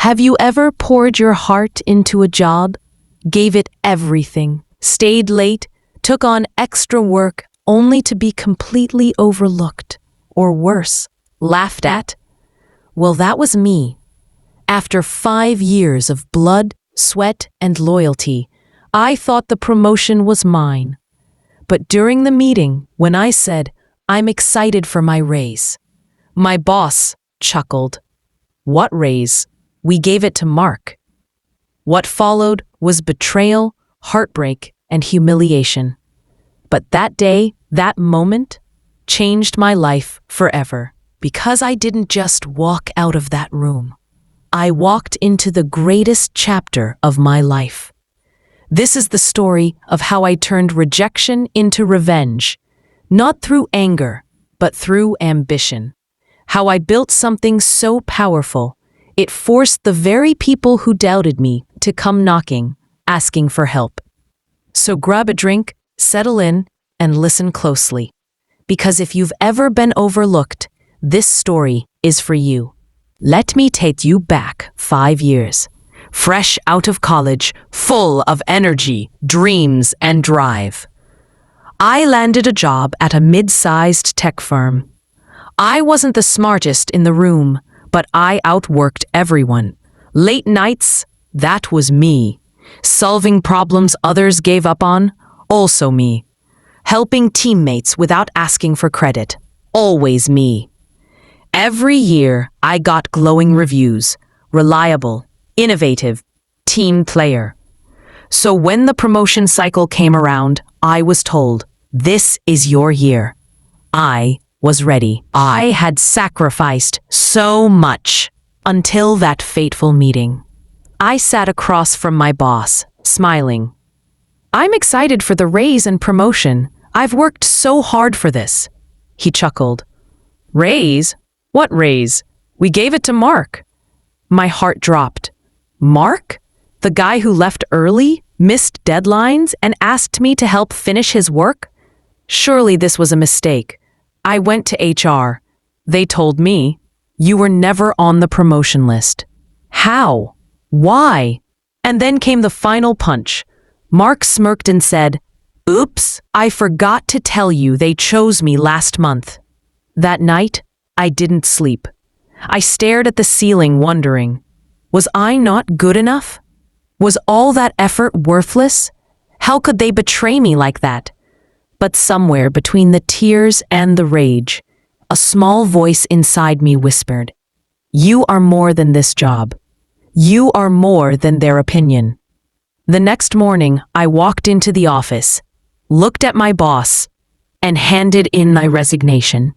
Have you ever poured your heart into a job, gave it everything, stayed late, took on extra work only to be completely overlooked, or worse, laughed at? Well, that was me. After 5 years of blood, sweat, and loyalty, I thought the promotion was mine. But during the meeting, when I said, "I'm excited for my raise," my boss chuckled. "What raise? We gave it to Mark." What followed was betrayal, heartbreak, and humiliation. But that day, that moment, changed my life forever, because I didn't just walk out of that room. I walked into the greatest chapter of my life. This is the story of how I turned rejection into revenge, not through anger, but through ambition. How I built something so powerful, it forced the very people who doubted me to come knocking, asking for help. So grab a drink, settle in, and listen closely. Because if you've ever been overlooked, this story is for you. Let me take you back 5 years. Fresh out of college, full of energy, dreams, and drive. I landed a job at a mid-sized tech firm. I wasn't the smartest in the room, but I outworked everyone. Late nights, that was me. Solving problems others gave up on, also me. Helping teammates without asking for credit, always me. Every year, I got glowing reviews, reliable, innovative, team player. So when the promotion cycle came around, I was told, "This is your year." I was ready. I had sacrificed so much until that fateful meeting. I sat across from my boss, smiling. "I'm excited for the raise and promotion. I've worked so hard for this." He chuckled. "Raise? What raise? We gave it to Mark." My heart dropped. Mark? The guy who left early, missed deadlines, and asked me to help finish his work? Surely this was a mistake. I went to HR. They told me, "You were never on the promotion list." How? Why? And then came the final punch. Mark smirked and said, "Oops, I forgot to tell you they chose me last month." That night, I didn't sleep. I stared at the ceiling wondering, was I not good enough? Was all that effort worthless? How could they betray me like that? But somewhere between the tears and the rage, a small voice inside me whispered, "You are more than this job. You are more than their opinion." The next morning, I walked into the office, looked at my boss, and handed in my resignation.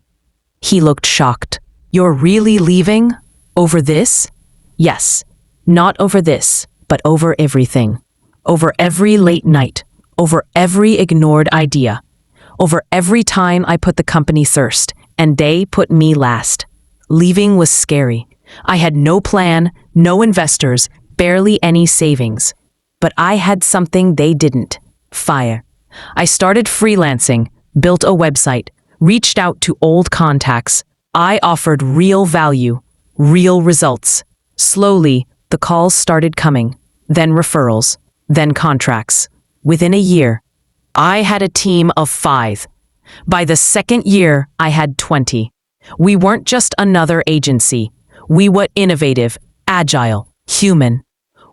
He looked shocked. "You're really leaving? Over this?" "Yes, not over this, but over everything. Over every late night, over every ignored idea, over every time I put the company first, and they put me last." Leaving was scary. I had no plan, no investors, barely any savings. But I had something they didn't: fire. I started freelancing, built a website, reached out to old contacts. I offered real value, real results. Slowly, the calls started coming, then referrals, then contracts. Within a year, I had a team of 5. By the second year, I had 20. We weren't just another agency. We were innovative, agile, human.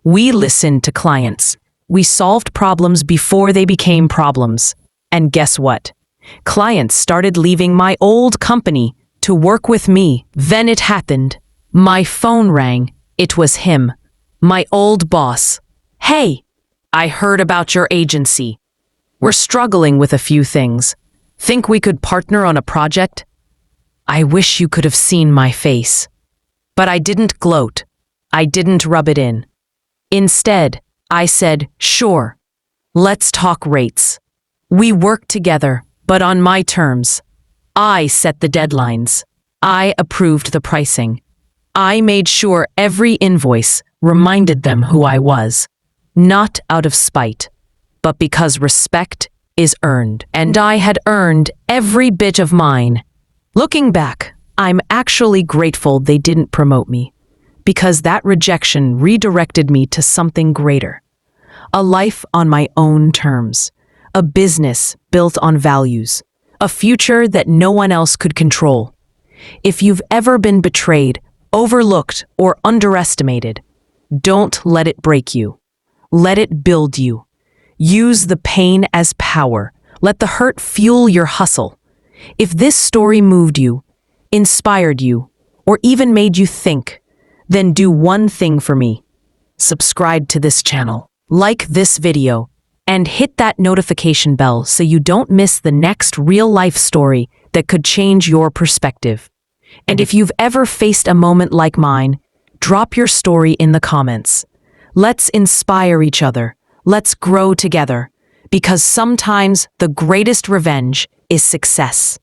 We listened to clients. We solved problems before they became problems. And guess what? Clients started leaving my old company to work with me. Then it happened. My phone rang. It was him, my old boss. "Hey, I heard about your agency. We're struggling with a few things. Think we could partner on a project?" I wish you could have seen my face. But I didn't gloat. I didn't rub it in. Instead, I said, "Sure, let's talk rates." We worked together, but on my terms. I set the deadlines. I approved the pricing. I made sure every invoice reminded them who I was. Not out of spite, but because respect is earned. And I had earned every bit of mine. Looking back, I'm actually grateful they didn't promote me, because that rejection redirected me to something greater. A life on my own terms, a business built on values, a future that no one else could control. If you've ever been betrayed, overlooked, or underestimated, don't let it break you. Let it build you. Use the pain as power. Let the hurt fuel your hustle. If this story moved you, inspired you, or even made you think, then do one thing for me. Subscribe to this channel, like this video, and hit that notification bell so you don't miss the next real-life story that could change your perspective. And if you've ever faced a moment like mine, drop your story in the comments. Let's inspire each other. Let's grow together. Because sometimes the greatest revenge is success.